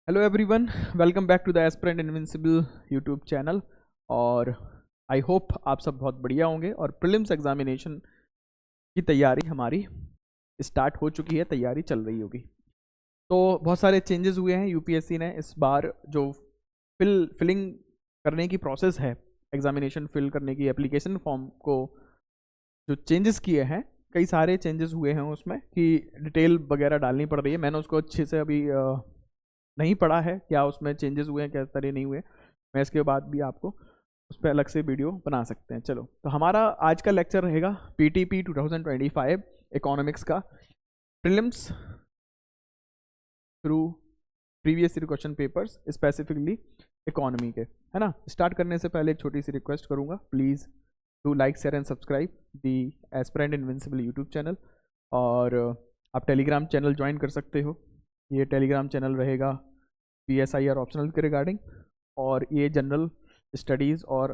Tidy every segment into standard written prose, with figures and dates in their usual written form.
Hello everyone, welcome back to the aspirant invincible YouTube channel. और I hope आप सब बहुत बढ़िया होंगे और प्रीलिम्स एग्जामिनेशन की तैयारी हमारी स्टार्ट हो चुकी है, तैयारी चल रही होगी। तो बहुत सारे चेंजेस हुए हैं। यूपीएससी ने इस बार जो फिलिंग करने की प्रोसेस है, एग्जामिनेशन फिल करने की एप्लीकेशन फॉर्म को जो चेंजेस किए हैं, कई सारे चेंजेस हुए हैं उसमें कि डिटेल वगैरह डालनी पड़ रही है। मैंने उसको अच्छे से अभी नहीं पढ़ा है, क्या उसमें चेंजेस हुए हैं, क्या तरह नहीं हुए। मैं इसके बाद भी आपको उस पर अलग से वीडियो बना सकते हैं। चलो, तो हमारा आज का लेक्चर रहेगा पीटीपी 2025 इकोनॉमिक्स का prelims through previous year question papers, specifically economy के, है ना। स्टार्ट करने से पहले एक छोटी सी रिक्वेस्ट करूंगा, please do like share and subscribe the aspirant invincible YouTube channel. और आप टेलीग्राम चैनल ज्वाइन कर सकते हो। ये टेलीग्राम चैनल रहेगा PSIR ऑप्शनल के रिगार्डिंग, और ये जनरल स्टडीज़ और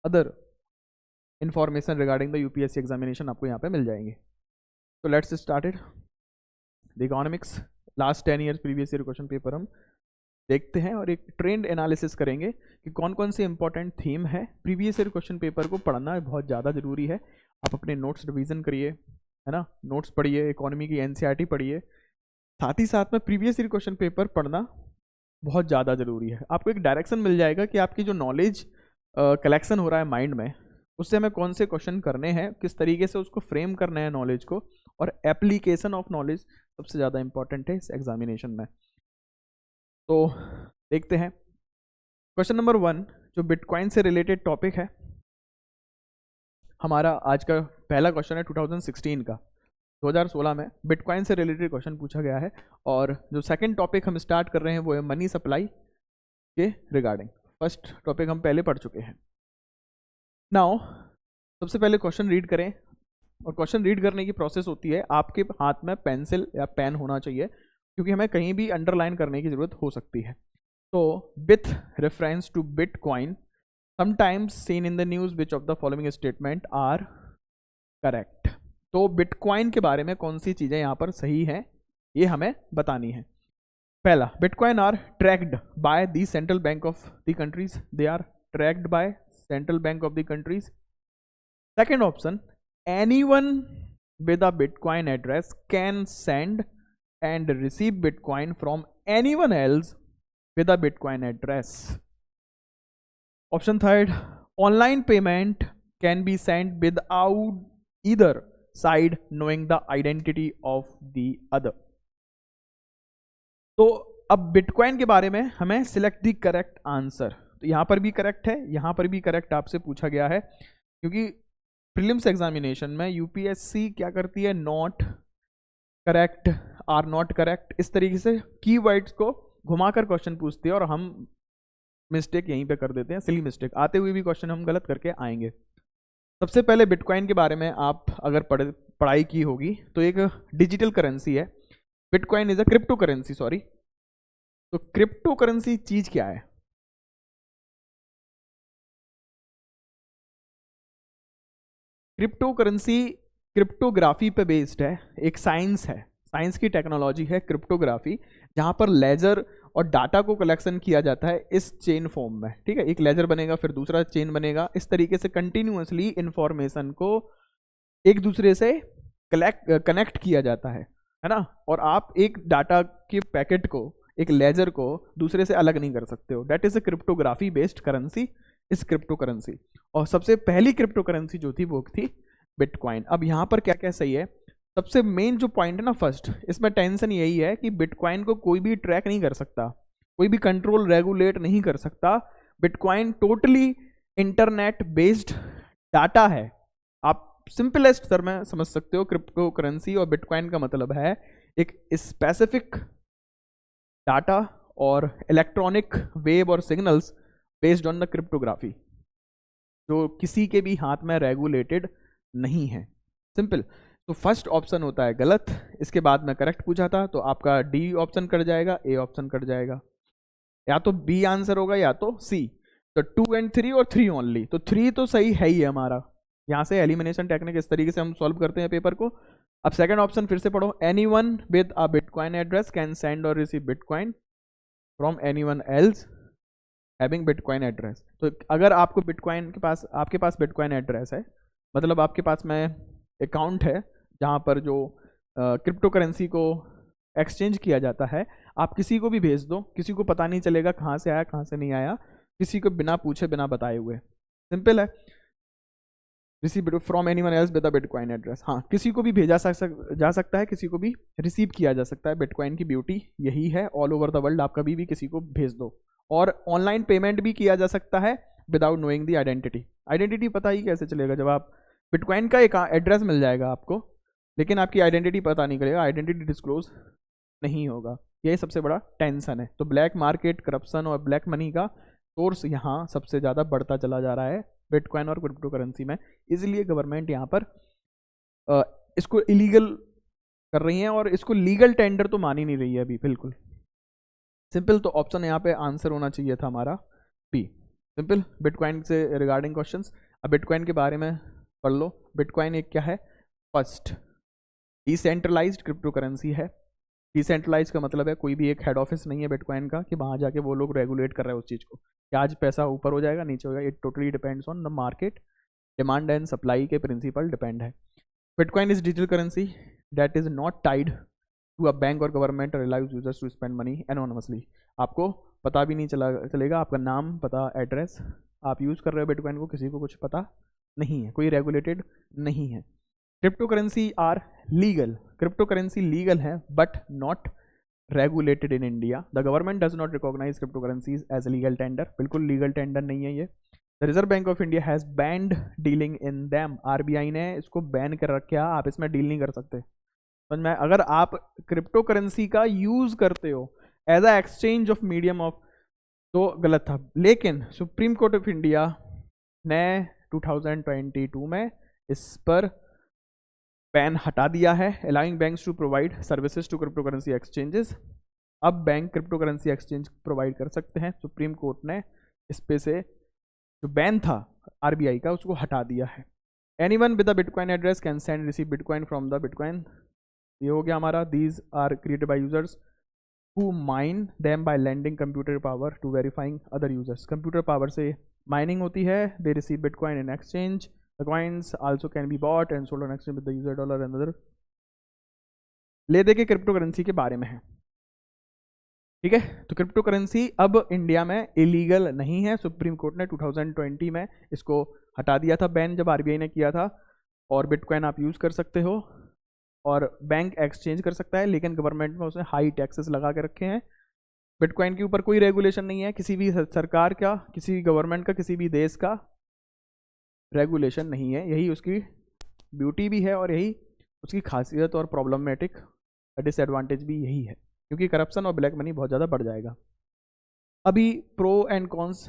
other information regarding the UPSC examination आपको यहाँ पे मिल जाएंगे। तो let's started the economics last 10 years previous year question paper हम देखते हैं और एक ट्रेंड एनालिसिस करेंगे कि कौन कौन से इंपॉर्टेंट थीम है। प्रीवियस ईयर क्वेश्चन पेपर को पढ़ना बहुत ज़्यादा ज़रूरी है। आप अपने नोट्स रिवीजन करिए, है ना, नोट्स पढ़िए, इकोनॉमी की NCERT पढ़िए, साथ ही साथ में प्रीवियस ईयर क्वेश्चन पेपर पढ़ना बहुत ज़्यादा ज़रूरी है। आपको एक डायरेक्शन मिल जाएगा कि आपकी जो नॉलेज कलेक्शन हो रहा है माइंड में, उससे हमें कौन से क्वेश्चन करने हैं, किस तरीके से उसको फ्रेम करना है नॉलेज को, और एप्लीकेशन ऑफ नॉलेज सबसे ज़्यादा इंपॉर्टेंट है इस एग्जामिनेशन में। तो देखते हैं क्वेश्चन नंबर 1, जो बिटकॉइन से रिलेटेड टॉपिक है। हमारा आज का पहला क्वेश्चन है 2016 का, 2016 में बिटकॉइन से रिलेटेड क्वेश्चन पूछा गया है। और जो सेकंड टॉपिक हम स्टार्ट कर रहे हैं वो है मनी सप्लाई के रिगार्डिंग। फर्स्ट टॉपिक हम पहले पढ़ चुके हैं। नाउ सबसे पहले क्वेश्चन रीड करें, और क्वेश्चन रीड करने की प्रोसेस होती है, आपके हाथ में पेंसिल या पेन होना चाहिए, क्योंकि हमें कहीं भी अंडरलाइन करने की जरूरत हो सकती है। तो with reference to bitcoin sometimes seen in the news which of the following statement are correct. तो बिटकॉइन के बारे में कौन सी चीज़ें यहाँ पर सही हैं, ये हमें बतानी है। पहला, bitcoin are tracked by the central bank of the countries, they are tracked by central bank of the countries. Second option, anyone with a bitcoin address can send and receive bitcoin from anyone else with a bitcoin address. Option third, online payment can be send without either side knowing the identity of the other। तो अब bitcoin के बारे में हमें select the correct answer. तो यहां पर भी करेक्ट है, यहां पर भी करेक्ट आपसे पूछा गया है, क्योंकि प्रीलिम्स एग्जामिनेशन में यूपीएससी क्या करती है, not correct, or not correct, इस तरीके से कीवर्ड्स को घुमाकर क्वेश्चन पूछती है, और हम मिस्टेक यहीं पे कर देते हैं, सिली मिस्टेक, आते हुए भी क्वेश्चन हम गलत करके आएंगे। सबसे पहले बिटकॉइन के बारे में आप अगर पढ़ाई की होगी तो एक डिजिटल करेंसी है। Bitcoin is a crypto currency, sorry. तो क्रिप्टो करेंसी चीज क्या है? क्रिप्टो करेंसी क्रिप्टोग्राफी पे बेस्ड है, एक साइंस है, साइंस की टेक्नोलॉजी है क्रिप्टोग्राफी, जहां पर लेजर और डाटा को कलेक्शन किया जाता है इस चेन फॉर्म में। ठीक है, एक लेजर बनेगा, फिर दूसरा चेन बनेगा, इस तरीके से कंटिन्यूअसली इंफॉर्मेशन को एक दूसरे से कनेक्ट किया जाता है ना। और आप एक डाटा के पैकेट को, एक लेजर को दूसरे से अलग नहीं कर सकते हो। That is a cryptography based currency, इस क्रिप्टो करेंसी। और सबसे पहली क्रिप्टो करेंसी जो थी वो थी बिटकॉइन। अब यहाँ पर क्या क्या सही है, सबसे मेन जो पॉइंट है ना, फर्स्ट, इसमें टेंशन यही है कि बिटकॉइन को कोई भी ट्रैक नहीं कर सकता, कोई भी कंट्रोल रेगुलेट नहीं कर सकता। Bitcoin totally internet based data है। आप सिंपलेस्ट सर में समझ सकते हो, क्रिप्टो करेंसी और बिटकॉइन का मतलब है एक स्पेसिफिक डाटा और इलेक्ट्रॉनिक वेव और signals based on the cryptography, जो किसी के भी हाथ में रेगुलेटेड नहीं है। सिंपल। तो फर्स्ट ऑप्शन होता है गलत, इसके बाद में करेक्ट पूछा था, तो आपका डी ऑप्शन कट जाएगा, ए ऑप्शन कट जाएगा, या तो बी आंसर होगा या तो सी। तो 2 and 3 और 3 ओनली, तो 3 तो सही है ही है हमारा। यहाँ से एलिमिनेशन टेक्निक इस तरीके से हम सॉल्व करते हैं पेपर को। अब सेकंड ऑप्शन फिर से पढ़ो, anyone with a bitcoin address can send और receive bitcoin from anyone else having bitcoin address. तो अगर आपको बिटकॉइन के पास, आपके पास बिटकॉइन एड्रेस है, मतलब आपके पास में अकाउंट है जहाँ पर जो क्रिप्टो करेंसी को एक्सचेंज किया जाता है, आप किसी को भी भेज दो, किसी को पता नहीं चलेगा कहाँ से आया कहाँ से नहीं आया, किसी को बिना पूछे बिना बताए हुए। सिंपल है। Receive from anyone else with a bitcoin address. हाँ, किसी को भी भेजा जा सकता है, किसी को भी रिसीव किया जा सकता है। बिटकॉइन की ब्यूटी यही है, ऑल ओवर द वर्ल्ड आप कभी भी किसी को भेज दो। और ऑनलाइन पेमेंट भी किया जा सकता है without knowing the identity. Identity पता ही कैसे चलेगा जब आप, बिटकॉइन का एक एड्रेस मिल जाएगा आपको, लेकिन आपकी आइडेंटिटी पता नहीं करेगा, आइडेंटिटी डिस्क्लोज नहीं होगा। यही सबसे बड़ा टेंशन है। तो ब्लैक मार्केट, करप्शन और ब्लैक मनी का सोर्स यहाँ सबसे ज़्यादा बढ़ता चला जा रहा है बिटकॉइन और क्रिप्टो करेंसी में। इसलिए गवर्नमेंट यहाँ पर इसको इलीगल कर रही है और इसको लीगल टेंडर तो मान ही नहीं रही है अभी, बिल्कुल सिंपल। तो ऑप्शन यहाँ पे आंसर होना चाहिए था हमारा बी, सिंपल। बिटकॉइन से रिगार्डिंग क्वेश्चंस। अब बिटकॉइन के बारे में पढ़ लो। बिटकॉइन एक क्या है? फर्स्ट डिसेंट्रलाइज्ड क्रिप्टो करेंसी है। डिसेंट्रलाइज का मतलब है कोई भी एक हेड ऑफिस नहीं है बिटकॉइन का कि वहाँ जाके वो लोग रेगुलेट कर रहे हैं उस चीज़ को कि आज पैसा ऊपर हो जाएगा नीचे हो जाएगा। It totally depends on the market, demand and supply के प्रिंसिपल डिपेंड है। Bitcoin is digital currency that is not tied to a bank और government, relies users to spend money anonymously. आपको पता भी नहीं चलेगा, आपका नाम, पता, एड्रेस, आप यूज़ कर रहे हो बिटकॉइन को, किसी को कुछ पता नहीं है, कोई रेगुलेटेड नहीं है। Crypto currency are legal. Crypto currency legal है but not regulated in India. The government does not recognise crypto currencies as legal tender. बिल्कुल लीगल टेंडर नहीं है ये। The Reserve Bank of India has banned dealing in them. RBI ने इसको ban कर रखा, आप इसमें डील नहीं कर सकते। समझ में? अगर आप क्रिप्टो करेंसी का यूज करते हो as a exchange of medium of, तो गलत था। लेकिन सुप्रीम कोर्ट ऑफ इंडिया ने 2022 में इस पर बैन हटा दिया है, allowing banks to provide services to crypto currency exchanges. अब bank crypto currency exchange provide कर सकते हैं। सुप्रीम कोर्ट ने इस पे से जो बैन था आरबीआई का उसको हटा दिया है। Anyone with a bitcoin address can send receive bitcoin from the bitcoin. ये हो गया हमारा। These are created by users who mine them by lending computer power to verifying other users। Computer power से माइनिंग होती है। they receive bitcoin in exchange। the coins also can be bought and sold on exchange with the user dollar and other। ले दे के crypto currency के बारे में है, ठीक है। तो क्रिप्टो करेंसी अब इंडिया में इलीगल नहीं है। सुप्रीम कोर्ट ने 2020 में इसको हटा दिया था बैन, जब आरबीआई ने किया था। और बिटकॉइन आप यूज कर सकते हो और बैंक एक्सचेंज कर सकता है, लेकिन गवर्नमेंट में उसने हाई टैक्सेस लगा के रखे हैं। बिटकॉइन के ऊपर कोई रेगुलेशन नहीं है, किसी भी सरकार का, किसी भी गवर्नमेंट का, किसी भी देश का रेगुलेशन नहीं है। यही उसकी ब्यूटी भी है और यही उसकी खासियत और प्रॉब्लमेटिक डिसएडवांटेज भी यही है, क्योंकि करप्शन और ब्लैक मनी बहुत ज़्यादा बढ़ जाएगा। अभी pro and cons.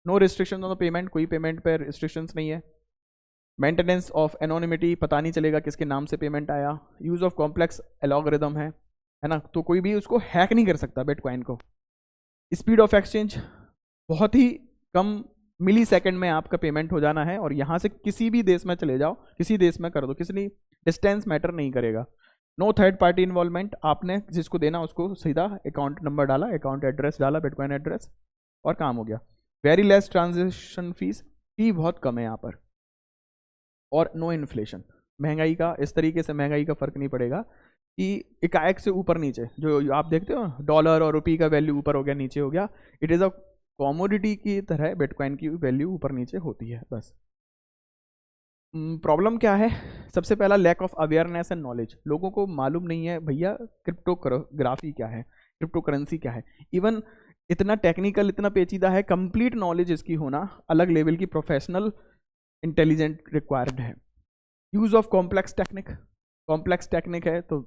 No restriction on the payment, कोई पेमेंट पर रिस्ट्रिक्शंस नहीं है। मेंटेनेंस ऑफ एनोनिमिटी, पता नहीं चलेगा किसके नाम से पेमेंट आया। यूज ऑफ कॉम्प्लेक्स एलॉगरिदम है ना, तो कोई भी उसको हैक नहीं कर सकता बिटकॉइन को। स्पीड ऑफ एक्सचेंज, बहुत ही कम मिली सेकेंड में आपका पेमेंट हो जाना है और यहाँ से किसी भी देश में चले जाओ, किसी देश में कर दो, किसी डिस्टेंस मैटर नहीं करेगा। नो थर्ड पार्टी इन्वॉल्वमेंट, आपने जिसको देना उसको सीधा अकाउंट नंबर डाला, अकाउंट एड्रेस डाला, बिटकॉइन एड्रेस, और काम हो गया। वेरी लेस ट्रांजेक्शन फीस, फी बहुत कम है यहाँ पर। और नो इन्फ्लेशन, महंगाई का इस तरीके से महंगाई का फर्क नहीं पड़ेगा कि एकाएक से ऊपर नीचे, जो आप देखते हो डॉलर और रुपये का वैल्यू ऊपर हो गया नीचे हो गया। इट इज़ अ कॉमोडिटी की तरह बिटकॉइन की वैल्यू ऊपर नीचे होती है बस। प्रॉब्लम क्या है? सबसे पहला lack of awareness and knowledge. लोगों को मालूम नहीं है भैया क्रिप्टोग्राफी क्या है, क्रिप्टो करेंसी क्या है। इवन इतना टेक्निकल, इतना पेचीदा है, कंप्लीट नॉलेज इसकी होना अलग लेवल की प्रोफेशनल इंटेलिजेंट रिक्वायर्ड है। Use of complex technique, complex technique है तो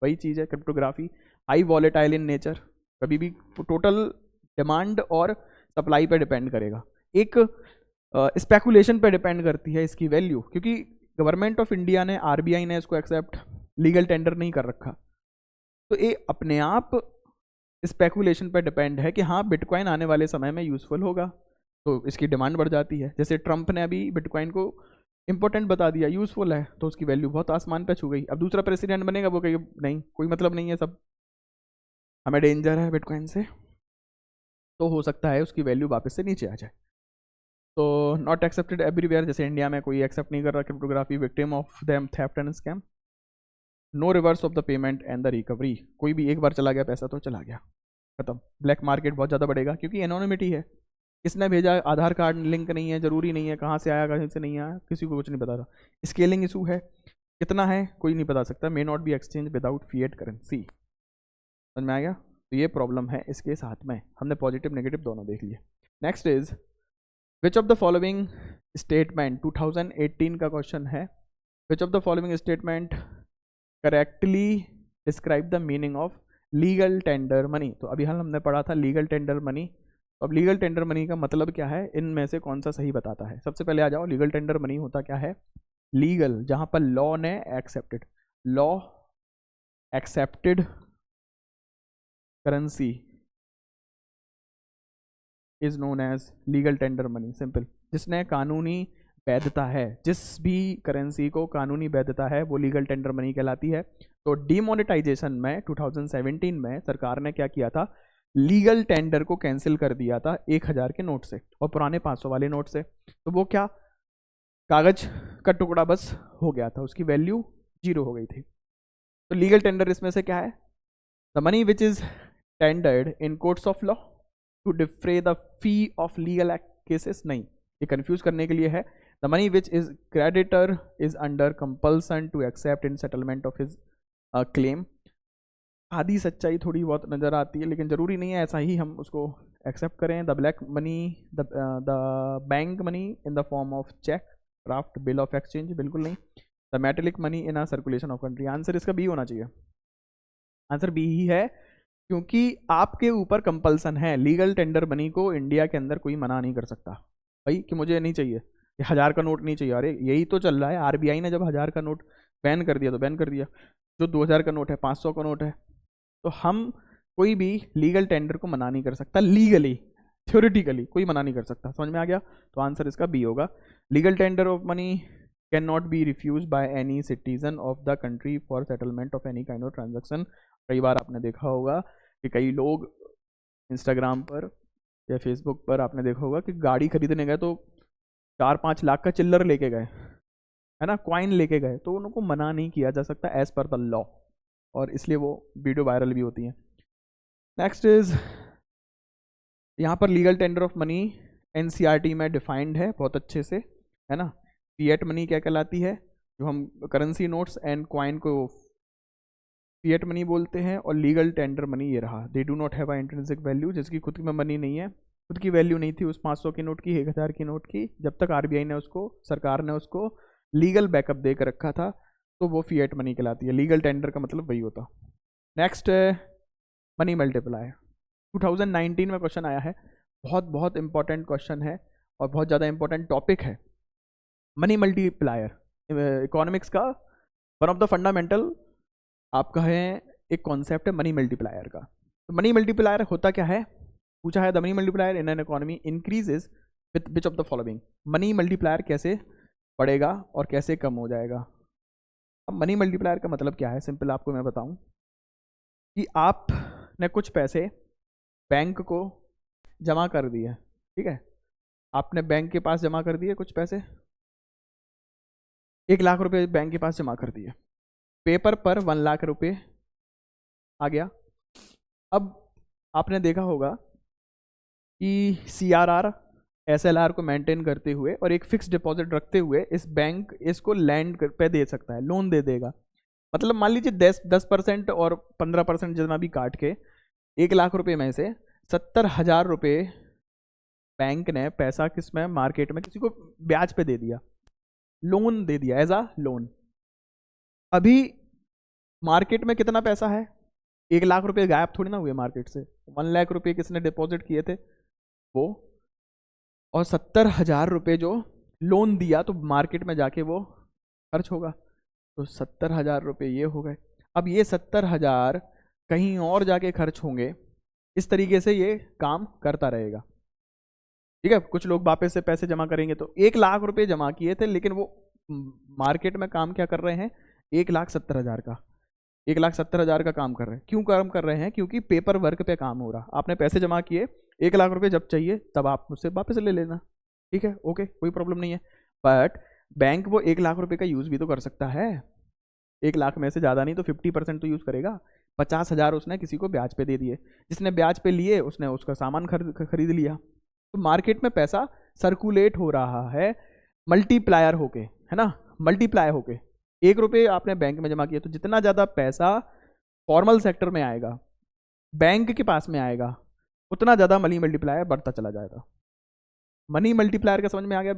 वही चीज़ है cryptography. High volatile in nature, कभी भी टोटल डिमांड और सप्लाई पे डिपेंड करेगा। एक स्पेकुलेशन पे डिपेंड करती है इसकी वैल्यू, क्योंकि गवर्नमेंट ऑफ इंडिया ने, आरबीआई ने इसको एक्सेप्ट लीगल टेंडर नहीं कर रखा, तो ये अपने आप स्पेकुलेशन पे डिपेंड है कि हाँ बिटकॉइन आने वाले समय में यूजफुल होगा, तो इसकी डिमांड बढ़ जाती है। जैसे ट्रंप ने अभी बिटकॉइन को इंपॉर्टेंट बता दिया, यूजफुल है, तो उसकी वैल्यू बहुत आसमान पे छू गई। अब दूसरा प्रेसिडेंट बनेगा, वो कहेगा नहीं कोई मतलब नहीं है, सब हमें डेंजर है बिटकॉइन से, तो हो सकता है उसकी वैल्यू वापस से नीचे आ जाए। तो नॉट एक्सेप्टेड एवरीवेयर, जैसे इंडिया में कोई एक्सेप्ट नहीं कर रहा cryptography, victim of them theft and scam, no reverse of the payment and the recovery, कोई भी एक बार चला गया पैसा तो चला गया, खत्म। ब्लैक मार्केट बहुत ज़्यादा बढ़ेगा क्योंकि एनोनिमिटी है, किसने भेजा, आधार कार्ड लिंक नहीं है, जरूरी नहीं है कहाँ से आया कहीं से नहीं आया, किसी को कुछ नहीं पता था। स्केलिंग इशू है, कितना है कोई नहीं बता सकता, may not be exchange without fiat currency. समझ में आ गया? तो ये प्रॉब्लम है इसके साथ में, हमने पॉजिटिव नेगेटिव दोनों देख लिए। Next is which of the following statement, 2018 का क्वेश्चन है, विच of the following statement correctly describe the meaning of legal tender money. तो अभी हमने पढ़ा था लीगल टेंडर मनी, तो अब लीगल टेंडर मनी का मतलब क्या है, इनमें से कौन सा सही बताता है। सबसे पहले आ जाओ, लीगल टेंडर मनी होता क्या है, लीगल जहां पर लॉ ने accepted, law accepted currency is known as legal tender money. Simple, जिसने कानूनी वैधता है, जिस भी करेंसी को कानूनी वैधता है वो लीगल टेंडर मनी कहलाती है। तो डीमोनेटाइजेशन में 2017 में सरकार ने क्या किया था, लीगल टेंडर को कैंसिल कर दिया था 1000 के नोट से और पुराने 500 वाले नोट से। तो वो क्या, कागज का टुकड़ा बस हो गया था, उसकी वैल्यू 0 हो गई थी। तो लीगल टेंडर इसमें से क्या है, the money which is tendered in courts of law to defray the fee of legal cases. नहीं, ये कंफ्यूज करने के लिए है। The money which is creditor is under compulsion to accept in settlement of his claim. आधी सच्चाई थोड़ी बहुत नजर आती है, लेकिन जरूरी नहीं है ऐसा ही हम उसको एक्सेप्ट करें। The black money, the bank money in the form of cheque, draft, bill of exchange, बिल्कुल नहीं। The metallic money in a circulation of country, answer इसका बी होना चाहिए, आंसर बी ही है, क्योंकि आपके ऊपर कंपल्सन है। लीगल टेंडर मनी को इंडिया के अंदर कोई मना नहीं कर सकता भाई कि मुझे नहीं चाहिए, ये 1000 का नोट नहीं चाहिए। अरे यही तो चल रहा है, आरबीआई ने जब 1000 का नोट बैन कर दिया तो बैन कर दिया, जो 2000 का नोट है, 500 का नोट है, तो हम कोई भी लीगल टेंडर को मना नहीं कर सकता, लीगली, थ्योरेटिकली कोई मना नहीं कर सकता। समझ में आ गया? तो आंसर इसका बी होगा, legal tender of money can not be refuse by any citizen of the country for settlement of any kind of transaction. कई बार आपने देखा होगा कि कई लोग इंस्टाग्राम पर या फेसबुक पर आपने देखा होगा कि गाड़ी खरीदने गए तो 4-5 लाख का चिल्लर लेके गए, है ना, क्वाइन लेके गए, तो उनको मना नहीं किया जा सकता एज पर द लॉ, और इसलिए वो वीडियो वायरल भी होती हैं। नेक्स्ट इज, यहाँ पर legal tender of money NCERT में डिफाइंड है बहुत अच्छे से, है ना। फिएट मनी क्या कहलाती है, जो हम करेंसी नोट्स एंड क्वाइन को फिएट मनी बोलते हैं, और लीगल टेंडर मनी ये रहा, they do not have a intrinsic value, जिसकी खुद में मनी नहीं है, खुद की वैल्यू नहीं थी उस 500 की नोट की, 1000 की नोट की, जब तक आरबीआई ने उसको, सरकार ने उसको लीगल बैकअप दे कर रखा था, तो वो फिएट मनी कहलाती है। लीगल टेंडर का मतलब वही होता। नेक्स्ट, मनी मल्टीप्लायर, 2019 में क्वेश्चन आया है, बहुत बहुत इंपॉर्टेंट क्वेश्चन है और बहुत ज़्यादा इंपॉर्टेंट टॉपिक है। मनी मल्टीप्लायर इकोनॉमिक्स का वन ऑफ द फंडामेंटल आपका है, एक कॉन्सेप्ट है मनी मल्टीप्लायर का। तो मनी मल्टीप्लायर होता क्या है, पूछा है, the money multiplier in an economy increases with which of the following. Money multiplier कैसे बढ़ेगा और कैसे कम हो जाएगा। अब मनी मल्टीप्लायर का मतलब क्या है, सिंपल आपको मैं बताऊं कि आपने कुछ पैसे बैंक को जमा कर दिए, ठीक है, आपने बैंक के पास जमा कर दिए कुछ पैसे, 1 लाख रुपए बैंक के पास जमा कर दिए, पेपर पर 1 लाख रुपए आ गया। अब आपने देखा होगा कि सीआरआर एसएलआर को मेंटेन करते हुए और एक फिक्स डिपॉजिट रखते हुए इस बैंक इसको लैंड पे दे सकता है, लोन दे देगा। मतलब मान लीजिए 10% और 15% जितना भी काट के 1 लाख रुपए में से 70,000 रुपए बैंक ने पैसा किस में, मार्केट में किसी को ब्याज पे दे दिया, लोन दे दिया एज अ लोन। अभी मार्केट में कितना पैसा है, 1 लाख रुपए गायब थोड़ी ना हुए मार्केट से, 1 लाख रुपए किसने डिपॉजिट किए थे वो, और 70,000 रुपए जो लोन दिया तो मार्केट में जाके वो खर्च होगा, तो 70,000 रुपये ये हो गए। अब ये 70,000 कहीं और जाके खर्च होंगे, इस तरीके से ये काम करता रहेगा, ठीक है। कुछ लोग वापस से पैसे जमा करेंगे, तो 1 लाख रुपए जमा किए थे, लेकिन वो मार्केट में काम क्या कर रहे हैं, 1,70,000 का। 1,70,000 का काम कर रहे हैं। क्यों काम कर रहे हैं? क्योंकि पेपर वर्क पे काम हो रहा। आपने पैसे जमा किए, 1,00,000 रुपये जब चाहिए तब आप मुझसे वापस ले लेना, ठीक है, ओके, कोई प्रॉब्लम नहीं है। बट बैंक वो 1,00,000 रुपये का यूज़ भी तो कर सकता है। 1,00,000 में से ज़्यादा नहीं तो 50% तो यूज़ करेगा। 50,000 उसने किसी को ब्याज पे दे दिए, जिसने ब्याज पे लिए उसने उसका सामान खरीद लिया। तो मार्केट में पैसा सर्कुलेट हो रहा है, मल्टीप्लायर होके, है ना, मल्टीप्लाई होके। 1 रुपये आपने बैंक में जमा किया तो जितना ज़्यादा पैसा फॉर्मल सेक्टर में आएगा, बैंक के पास में आएगा, उतना ज़्यादा मनी मल्टीप्लायर बढ़ता चला जाएगा। मनी मल्टीप्लायर का समझ में आ गया?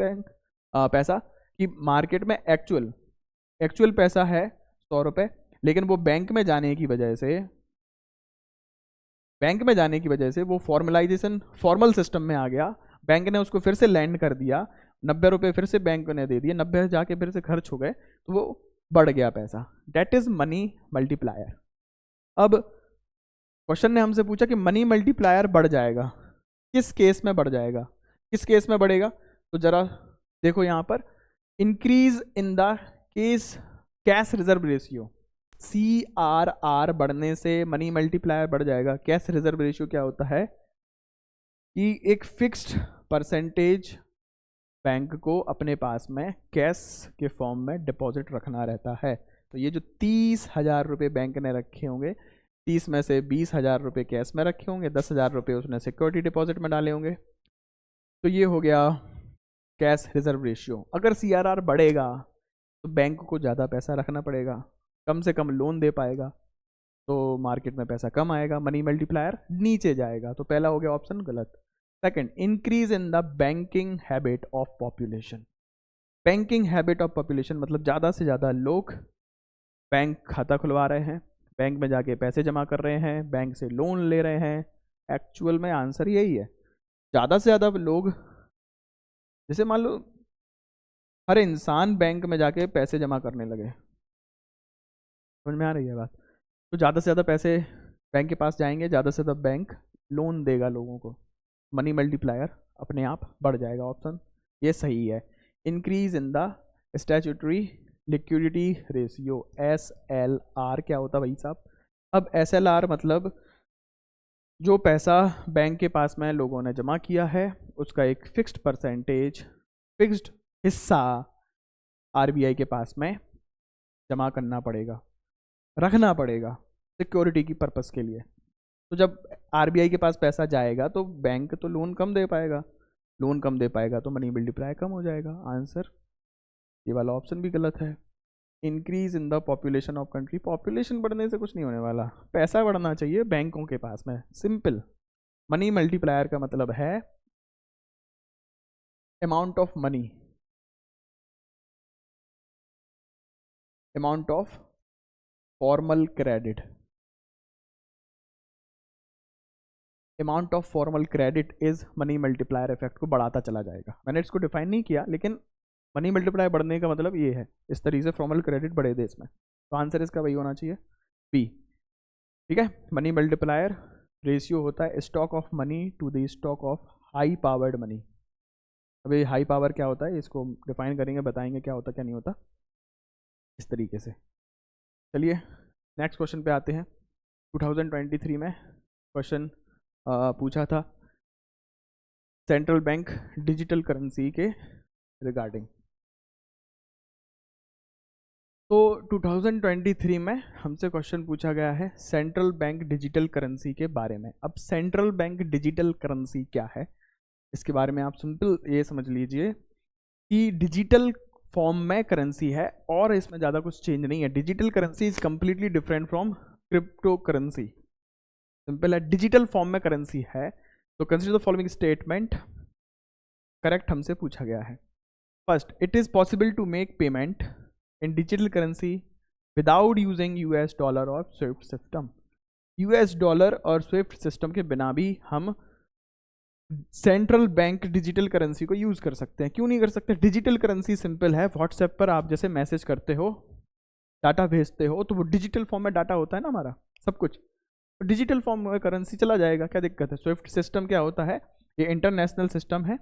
पैसा कि मार्केट में एक्चुअल पैसा है 100 रुपये, लेकिन वो बैंक में जाने की वजह से वो फॉर्मल सिस्टम में आ गया। बैंक ने उसको फिर से लैंड कर दिया, 90 रुपये फिर से बैंक ने दे दिए, 90 जाके फिर से खर्च हो गए, तो वो बढ़ गया पैसा। That is money multiplier. अब क्वेश्चन ने हमसे पूछा कि मनी मल्टीप्लायर बढ़ जाएगा, किस केस में बढ़ जाएगा, किस केस में बढ़ेगा? तो जरा देखो यहाँ पर, increase in the case cash reserve ratio, CRR बढ़ने से मनी मल्टीप्लायर बढ़ जाएगा। कैश रिजर्व रेशियो क्या होता है कि एक फिक्स्ड परसेंटेज बैंक को अपने पास में कैश के फॉर्म में डिपॉजिट रखना रहता है। तो ये जो 30,000 रुपये बैंक ने रखे होंगे, 30 में से 20,000 रुपये कैश में रखे होंगे, 10,000 रुपये उसने सिक्योरिटी डिपॉजिट में डाले होंगे। तो ये हो गया कैश रिजर्व रेशियो। अगर CRR बढ़ेगा तो बैंक को ज़्यादा पैसा रखना पड़ेगा, कम से कम लोन दे पाएगा, तो मार्केट में पैसा कम आएगा, मनी मल्टीप्लायर नीचे जाएगा। तो पहला हो गया ऑप्शन गलत। Second, increase in the banking habit of population. Banking habit of population मतलब ज़्यादा से ज़्यादा लोग बैंक खाता खुलवा रहे हैं, बैंक में जाके पैसे जमा कर रहे हैं, बैंक से लोन ले रहे हैं। एक्चुअल में आंसर यही है, ज़्यादा से ज़्यादा लोग, जैसे मान लो हर इंसान बैंक में जाके पैसे जमा करने लगे, समझ में आ रही है बात? तो ज़्यादा से ज़्यादा पैसे बैंक के पास जाएंगे, ज़्यादा से ज़्यादा बैंक लोन देगा लोगों को, मनी मल्टीप्लायर अपने आप बढ़ जाएगा। ऑप्शन ये सही है। Increase in the statutory liquidity ratio, SLR क्या होता भाई साहब? अब SLR मतलब जो पैसा बैंक के पास में लोगों ने जमा किया है उसका एक फिक्स्ड परसेंटेज, फिक्स्ड हिस्सा RBI के पास में जमा करना पड़ेगा, रखना पड़ेगा सिक्योरिटी की पर्पस के लिए। तो जब RBI के पास पैसा जाएगा तो बैंक तो लोन कम दे पाएगा, लोन कम दे पाएगा तो मनी मल्टीप्लाई कम हो जाएगा। आंसर ये वाला ऑप्शन भी गलत है। Increase in the population of country, population बढ़ने से कुछ नहीं होने वाला, पैसा बढ़ना चाहिए बैंकों के पास में, सिंपल। मनी मल्टीप्लायर का मतलब है amount of money, amount of formal credit, amount of formal credit is money multiplier effect को बढ़ाता चला जाएगा। मैंने इसको डिफाइन नहीं किया, लेकिन मनी मल्टीप्लायर बढ़ने का मतलब ये है, इस तरीके से फॉर्मल क्रेडिट बढ़े देश में। तो आंसर इसका वही होना चाहिए, बी, ठीक है। मनी मल्टीप्लायर रेशियो होता है stock of money to the stock of high powered money. अभी हाई पावर क्या होता है इसको डिफाइन करेंगे, बताएंगे क्या होता क्या नहीं होता इस तरीके से। चलिए नेक्स्ट क्वेश्चन पे आते हैं। 2023 में क्वेश्चन पूछा था सेंट्रल बैंक डिजिटल करेंसी के रिगार्डिंग। तो 2023 में हमसे क्वेश्चन पूछा गया है सेंट्रल बैंक डिजिटल करेंसी के बारे में। अब सेंट्रल बैंक डिजिटल करेंसी क्या है, इसके बारे में आप सिंपल ये समझ लीजिए कि डिजिटल फॉर्म में करेंसी है और इसमें ज़्यादा कुछ चेंज नहीं है। Digital currency is completely different from crypto currency. Simple है, डिजिटल फॉर्म में करेंसी है। तो consider the following statement, correct हमसे पूछा गया है। First, it is possible to make payment in digital currency without using US dollar और SWIFT system. US dollar और स्विफ्ट सिस्टम के बिना भी हम सेंट्रल बैंक डिजिटल करेंसी को यूज़ कर सकते हैं। क्यों नहीं कर सकते? डिजिटल करेंसी सिंपल है, व्हाट्सएप पर आप जैसे मैसेज करते हो, डाटा भेजते हो, तो वो डिजिटल फॉर्म में डाटा होता है ना हमारा सब कुछ, तो डिजिटल फॉर्म में करेंसी चला जाएगा, क्या दिक्कत है? स्विफ्ट सिस्टम क्या होता है? ये इंटरनेशनल सिस्टम है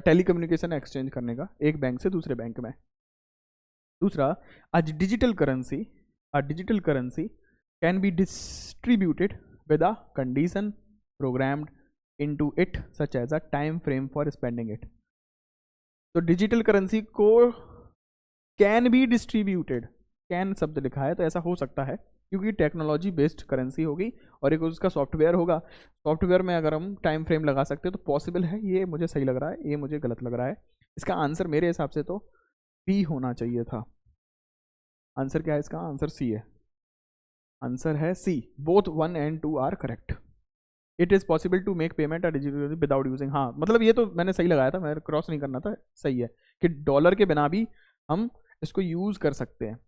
टेलीकम्युनिकेशन एक्सचेंज करने का एक बैंक से दूसरे बैंक में। दूसरा, आज digital currency A digital currency can be distributed with a condition programmed into it such as a time frame for spending it. तो डिजिटल करेंसी को कैन बी डिस्ट्रीब्यूटेड, कैन शब्द लिखा है तो ऐसा हो सकता है क्योंकि टेक्नोलॉजी बेस्ड करेंसी होगी और एक उसका सॉफ्टवेयर होगा। सॉफ्टवेयर में अगर हम टाइम फ्रेम लगा सकते हैं तो पॉसिबल है। ये मुझे सही लग रहा है, ये मुझे गलत लग रहा है। इसका आंसर मेरे हिसाब से तो बी होना चाहिए था। आंसर क्या है इसका? आंसर सी है। आंसर है C, both 1 and 2 are correct. It is possible to make payment digitally without using, हाँ मतलब ये तो मैंने सही लगाया था, मैंने क्रॉस नहीं करना था। सही है कि डॉलर के बिना भी हम इसको यूज़ कर सकते हैं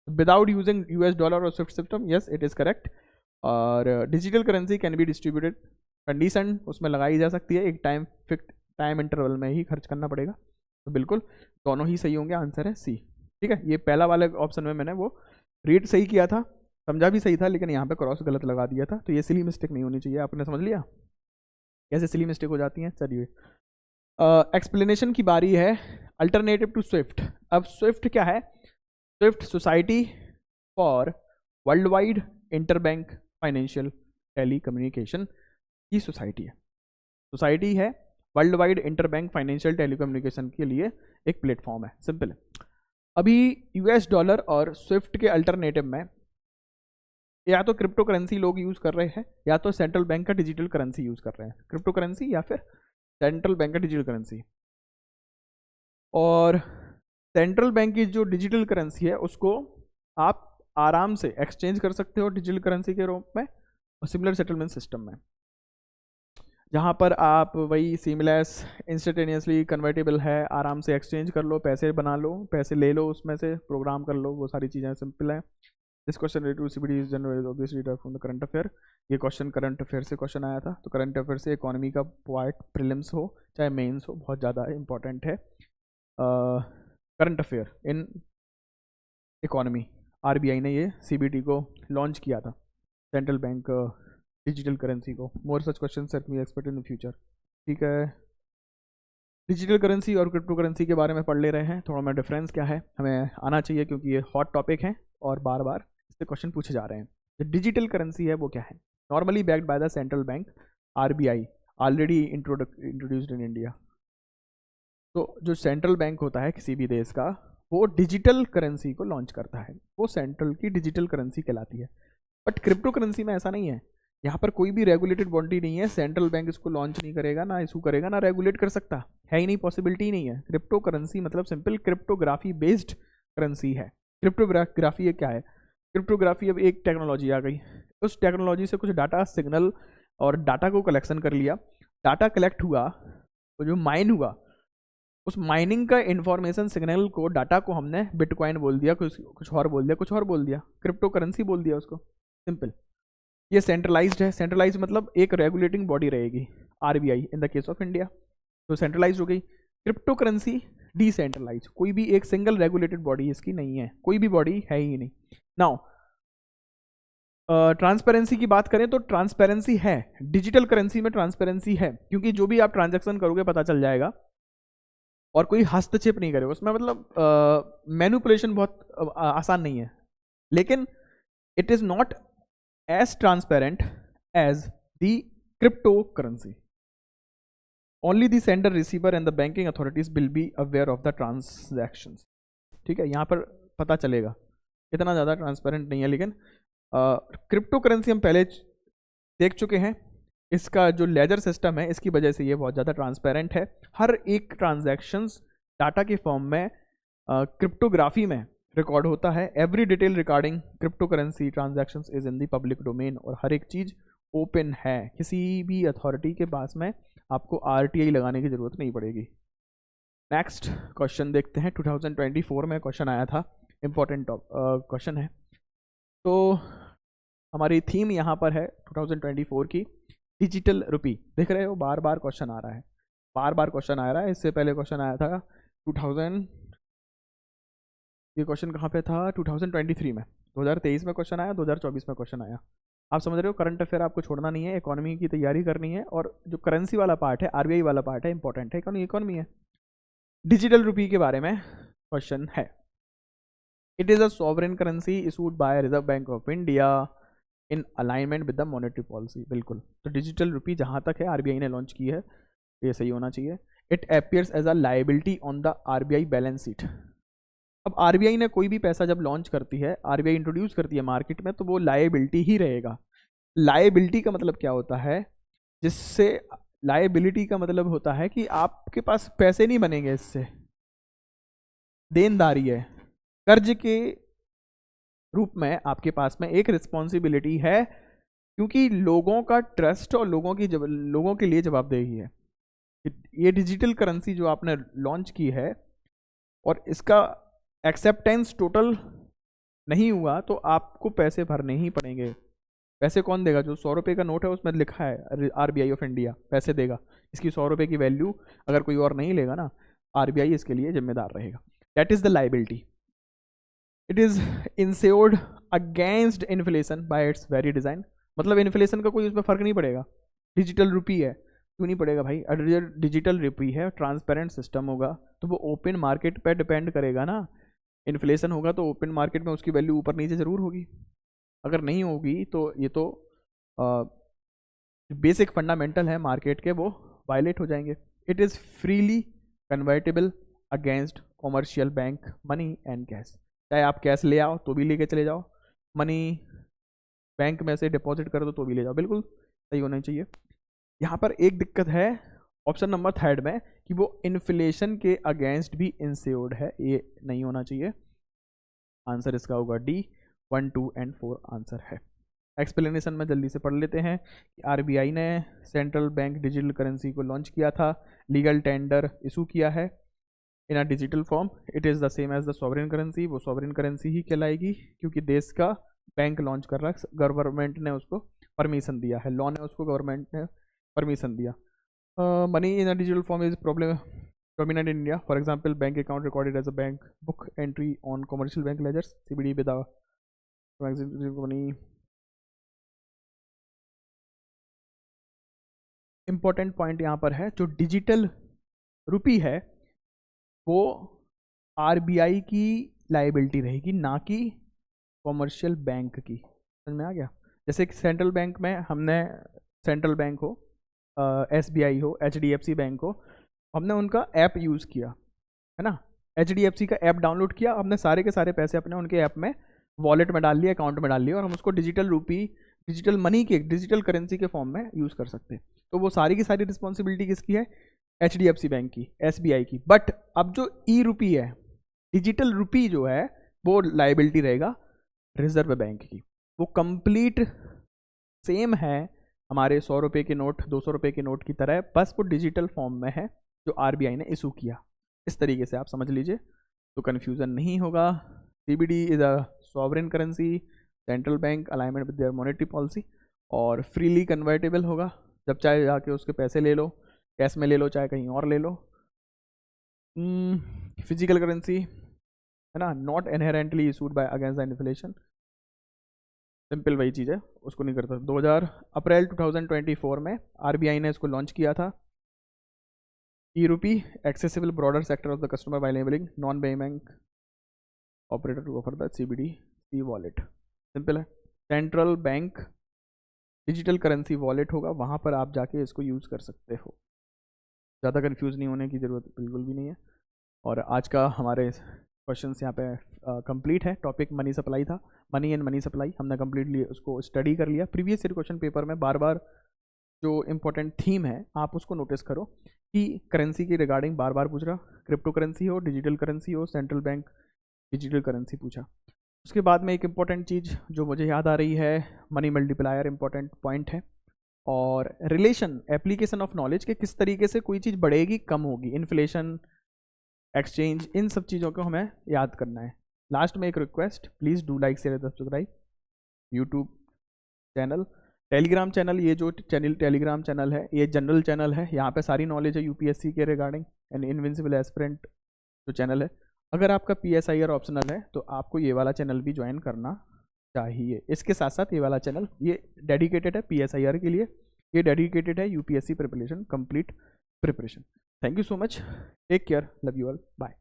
विदाउट यूजिंग यूएस डॉलर और SWIFT system. Yes it is correct. और digital currency can be distributed, condition उसमें लगाई जा सकती है, एक टाइम इंटरवल में ही खर्च करना पड़ेगा। तो बिल्कुल दोनों ही सही होंगे। आंसर है सी। ठीक है, ये पहला वाले ऑप्शन में मैंने वो रीड सही किया था, समझा भी सही था, लेकिन यहाँ पे क्रॉस गलत लगा दिया था। तो ये सिली मिस्टेक नहीं होनी चाहिए। आपने समझ लिया कैसे सिली मिस्टेक हो जाती है? चलिए एक्सप्लेनेशन की बारी है। Alternative to SWIFT. अब स्विफ्ट क्या है? SWIFT society for world wide interbank financial telecommunication की सोसाइटी है। सोसाइटी है world wide interbank financial telecommunication के लिए एक प्लेटफॉर्म है। सिंपल है। अभी यूएस डॉलर और स्विफ्ट के अल्टरनेटिव में या तो क्रिप्टो करेंसी लोग यूज कर रहे हैं या तो सेंट्रल बैंक का डिजिटल करेंसी यूज कर रहे हैं। क्रिप्टो करेंसी या फिर सेंट्रल बैंक का डिजिटल करेंसी। और सेंट्रल बैंक की जो डिजिटल करेंसी है उसको आप आराम से एक्सचेंज कर सकते हो डिजिटल करेंसी के रूप में और सिमिलर सेटलमेंट सिस्टम में, जहाँ पर आप वही सीमलेस इंस्टेंटेनियसली कन्वर्टेबल है, आराम से एक्सचेंज कर लो, पैसे बना लो, पैसे ले लो, उसमें से प्रोग्राम कर लो, वो सारी चीज़ें सिंपल है। This question related to CBD is generated obviously from the current affair. ये क्वेश्चन करंट अफेयर से क्वेश्चन आया था। तो करंट अफेयर से इकोनॉमी का पार्ट प्रीलिम्स हो चाहे मेंस हो बहुत ज़्यादा इंपॉर्टेंट है। Current affair in economy, RBI ने ये सीबीडी को लॉन्च किया था, सेंट्रल बैंक डिजिटल करेंसी को। More such question set me expect in the future. ठीक है, डिजिटल करेंसी और क्रिप्टो करेंसी के बारे में पढ़ ले रहे हैं। थोड़ा मैं डिफरेंस क्या है हमें आना चाहिए क्योंकि ये हॉट टॉपिक है और बार बार इससे क्वेश्चन पूछे जा रहे हैं। जो डिजिटल करेंसी है वो क्या है? Normally backed by the central bank RBI, already introduced in India. तो जो सेंट्रल बैंक होता है किसी भी देश का, वो डिजिटल करेंसी को लॉन्च करता है, वो सेंट्रल की डिजिटल करेंसी कहलाती है। बट क्रिप्टो करेंसी में ऐसा नहीं है। यहाँ पर कोई भी रेगुलेटेड बॉडी नहीं है, सेंट्रल बैंक इसको लॉन्च नहीं करेगा, ना इशू करेगा, ना रेगुलेट कर सकता है ही नहीं, पॉसिबिलिटी नहीं है। क्रिप्टो करेंसी मतलब सिंपल क्रिप्टोग्राफी बेस्ड करेंसी है। क्रिप्टोग्राफी क्या है? क्रिप्टोग्राफी अब एक टेक्नोलॉजी आ गई, उस टेक्नोलॉजी से कुछ डाटा सिग्नल और डाटा को कलेक्शन कर लिया, डाटा कलेक्ट हुआ, तो जो माइन हुआ उस माइनिंग का इंफॉर्मेशन सिग्नल को, डाटा को हमने बिटकॉइन बोल दिया, कुछ और बोल दिया, कुछ और बोल दिया, क्रिप्टो करेंसी बोल दिया उसको। सिंपल। ये सेंट्रलाइज्ड है। सेंट्रलाइज मतलब एक रेगुलेटिंग बॉडी रहेगी, RBI in the case of India, तो सेंट्रलाइज हो गई। क्रिप्टो करेंसी डिसेंट्रलाइज, कोई भी एक सिंगल रेगुलेटेड बॉडी इसकी नहीं है, कोई भी बॉडी है ही नहीं। नाउ ट्रांसपेरेंसी की बात करें तो ट्रांसपेरेंसी है, डिजिटल करेंसी में ट्रांसपेरेंसी है, क्योंकि जो भी आप ट्रांजैक्शन करोगे पता चल जाएगा और कोई हस्तक्षेप नहीं करेगा उसमें। मतलब मैनिपुलेशन बहुत आसान नहीं है, लेकिन it is not as transparent as the crypto currency. Only the sender, receiver and the banking authorities will be aware of the transactions. ठीक है, यहाँ पर पता चलेगा, इतना ज़्यादा ट्रांसपेरेंट नहीं है। लेकिन क्रिप्टो करेंसी हम पहले देख चुके हैं, इसका जो लेजर सिस्टम है इसकी वजह से ये बहुत ज़्यादा ट्रांसपेरेंट है। हर एक ट्रांजैक्शंस डाटा के फॉर्म में क्रिप्टोग्राफी में रिकॉर्ड होता है। Every detail recording crypto currency transactions is in the public domain, और हर एक चीज़ ओपन है। किसी भी अथॉरिटी के पास में आपको आरटीआई लगाने की ज़रूरत नहीं पड़ेगी। नेक्स्ट क्वेश्चन देखते हैं। 2024 में क्वेश्चन आया था, इंपॉर्टेंट क्वेश्चन है। तो हमारी थीम यहाँ पर है 2024 की डिजिटल रुपी। देख रहे हो बार बार क्वेश्चन आ रहा है, बार बार क्वेश्चन आ रहा है। इससे पहले क्वेश्चन आया था 2000, ये क्वेश्चन कहाँ पे था? 2023 में, 2023 में क्वेश्चन आया, 2024 में क्वेश्चन आया। आप समझ रहे हो, करंट अफेयर आपको छोड़ना नहीं है, इकोनॉमी की तैयारी करनी है, और जो करेंसी वाला पार्ट है, आरबीआई वाला पार्ट है, इंपॉर्टेंट है, इकोनॉमी है। डिजिटल रुपी के बारे में क्वेश्चन है। It is a sovereign currency issued by reserve Bank of India in alignment with the monetary policy. बिल्कुल, तो डिजिटल रुपी जहाँ तक है आरबीआई ने लॉन्च की है, ये सही होना चाहिए। It appears as a liability on the RBI balance sheet. अब आरबीआई ने कोई भी पैसा जब लॉन्च करती है, आरबीआई इंट्रोड्यूस करती है मार्केट में, तो वो लायबिलिटी ही रहेगा। लायबिलिटी का मतलब क्या होता है, जिससे लायबिलिटी का मतलब होता है कि आपके पास पैसे नहीं बनेंगे, इससे देनदारी है, कर्ज के रूप में आपके पास में एक रिस्पॉन्सिबिलिटी है, क्योंकि लोगों का ट्रस्ट और लोगों के लिए जवाबदेही है। ये डिजिटल करेंसी जो आपने लॉन्च की है और इसका एक्सेप्टेंस टोटल नहीं हुआ तो आपको पैसे भरने ही पड़ेंगे। पैसे कौन देगा? जो 100 रुपये का नोट है उसमें लिखा है आरबीआई ऑफ इंडिया पैसे देगा, इसकी 100 रुपये की वैल्यू अगर कोई और नहीं लेगा ना, आरबीआई इसके लिए जिम्मेदार रहेगा। That is the liability. It is insured against inflation bye it's very design. मतलब इन्फ्लेशन का कोई उसमें फर्क नहीं पड़ेगा। डिजिटल रुपी है, क्यों नहीं पड़ेगा भाई? डिजिटल रुपी है, ट्रांसपेरेंट सिस्टम होगा, तो वो ओपन मार्केट पे डिपेंड करेगा ना। इन्फ्लेशन होगा तो ओपन मार्केट में उसकी वैल्यू ऊपर नीचे जरूर होगी, अगर नहीं होगी तो ये तो बेसिक फंडामेंटल है मार्केट के, वो वायलेट हो जाएंगे। It is freely convertible against commercial bank money and cash. चाहे आप कैश ले आओ तो भी लेके चले जाओ, मनी बैंक में से डिपॉजिट कर दो तो भी ले जाओ, बिल्कुल सही होना चाहिए। यहाँ पर एक दिक्कत है ऑप्शन नंबर 3 में कि वो इन्फ्लेशन के अगेंस्ट भी इंश्योर्ड है, ये नहीं होना चाहिए। आंसर इसका होगा डी। 1, 2 एंड 4 आंसर है। एक्सप्लेनेशन में जल्दी से पढ़ लेते हैं कि आरबीआई ने सेंट्रल बैंक डिजिटल करेंसी को लॉन्च किया था, लीगल टेंडर इशू किया है in a digital form. It is the same as the sovereign currency. वो सॉवरेन करेंसी ही कहलाएगी क्योंकि देश का बैंक लॉन्च कर रहा है, गवर्नमेंट ने उसको परमिशन दिया है, लॉ ने उसको गवर्नमेंट ने परमिशन दिया। Money in a digital form is problem dominant in India. For example, bank account recorded as a bank book entry on commercial bank ledgers, CBD with money. Important point यहाँ पर है, जो digital rupee है वो RBI की liability रहेगी, ना कि कॉमर्शियल बैंक की। समझ में आ गया? जैसे कि सेंट्रल बैंक में हमने, सेंट्रल बैंक हो, एसबीआई हो, एचडीएफसी बैंक हो, हमने उनका ऐप यूज़ किया है ना, एचडीएफसी का ऐप डाउनलोड किया, हमने सारे के सारे पैसे अपने उनके ऐप में वॉलेट में डाल लिया, अकाउंट में डाल लिया, और हम उसको डिजिटल रुपी, डिजिटल मनी के, डिजिटल करेंसी के फॉर्म में यूज़ कर सकते हैं। तो वो सारी की सारी रिस्पॉन्सिबिलिटी किसकी है? एचडीएफसी बैंक की, एसबीआई की। बट अब जो ई रुपी है, डिजिटल रुपी जो है, वो लायबिलिटी रहेगा रिजर्व बैंक की। वो कंप्लीट सेम है हमारे 100 रुपये के नोट, 200 रुपये के नोट की तरह, बस वो डिजिटल फॉर्म में है जो आरबीआई ने इशू किया। इस तरीके से आप समझ लीजिए तो कन्फ्यूज़न नहीं होगा। CBD is a sovereign currency, central bank alignment with their monetary policy, और फ्रीली कन्वर्टेबल होगा, जब चाहे जाके उसके पैसे ले लो, कैश में ले लो, चाहे कहीं और ले लो। फिजिकल करेंसी है ना, not inherently issued by against the inflation. Simple वही चीज़ है, उसको नहीं करता। 2000 अप्रैल 2024 में आरबीआई ने इसको लॉन्च किया था। E rupee accessible broader sector of the customer by labelling non bank operator to offer the CBD C wallet. Simple है। Central bank digital currency wallet होगा, वहाँ पर आप जाके इसको यूज़ कर सकते हो। ज़्यादा कंफ्यूज नहीं होने की ज़रूरत बिल्कुल भी नहीं है। और आज का हमारे क्वेश्चंस यहाँ पे कंप्लीट है। टॉपिक मनी सप्लाई था, मनी एंड मनी सप्लाई हमने कंप्लीटली उसको स्टडी कर लिया। प्रीवियस ईयर क्वेश्चन पेपर में बार बार जो इम्पोर्टेंट थीम है आप उसको नोटिस करो कि करेंसी के रिगार्डिंग बार बार पूछ रहा, क्रिप्टो करेंसी हो, डिजिटल करेंसी हो, सेंट्रल बैंक डिजिटल करेंसी पूछा। उसके बाद में एक इम्पॉर्टेंट चीज़ जो मुझे याद आ रही है, मनी मल्टीप्लायर इम्पॉर्टेंट पॉइंट है, और रिलेशन एप्लीकेशन ऑफ नॉलेज के किस तरीके से कोई चीज़ बढ़ेगी कम होगी, इन्फ्लेशन, एक्सचेंज, इन सब चीज़ों को हमें याद करना है। लास्ट में एक request, please do like share subscribe YouTube channel, Telegram channel. ये जो टेलीग्राम चैनल है ये जनरल चैनल है, यहाँ पे सारी नॉलेज है यूपीएससी के रिगार्डिंग, एंड इनविंसिबल एस्पिरेंट जो चैनल है। अगर आपका पीएसआई और ऑप्शनल है तो आपको ये वाला चैनल भी ज्वाइन करना चाहिए। इसके साथ साथ ये वाला चैनल ये डेडिकेटेड है पीएसआईआर के लिए, ये डेडिकेटेड है UPSC preparation, complete preparation. Thank you so much, take care, love you all, bye.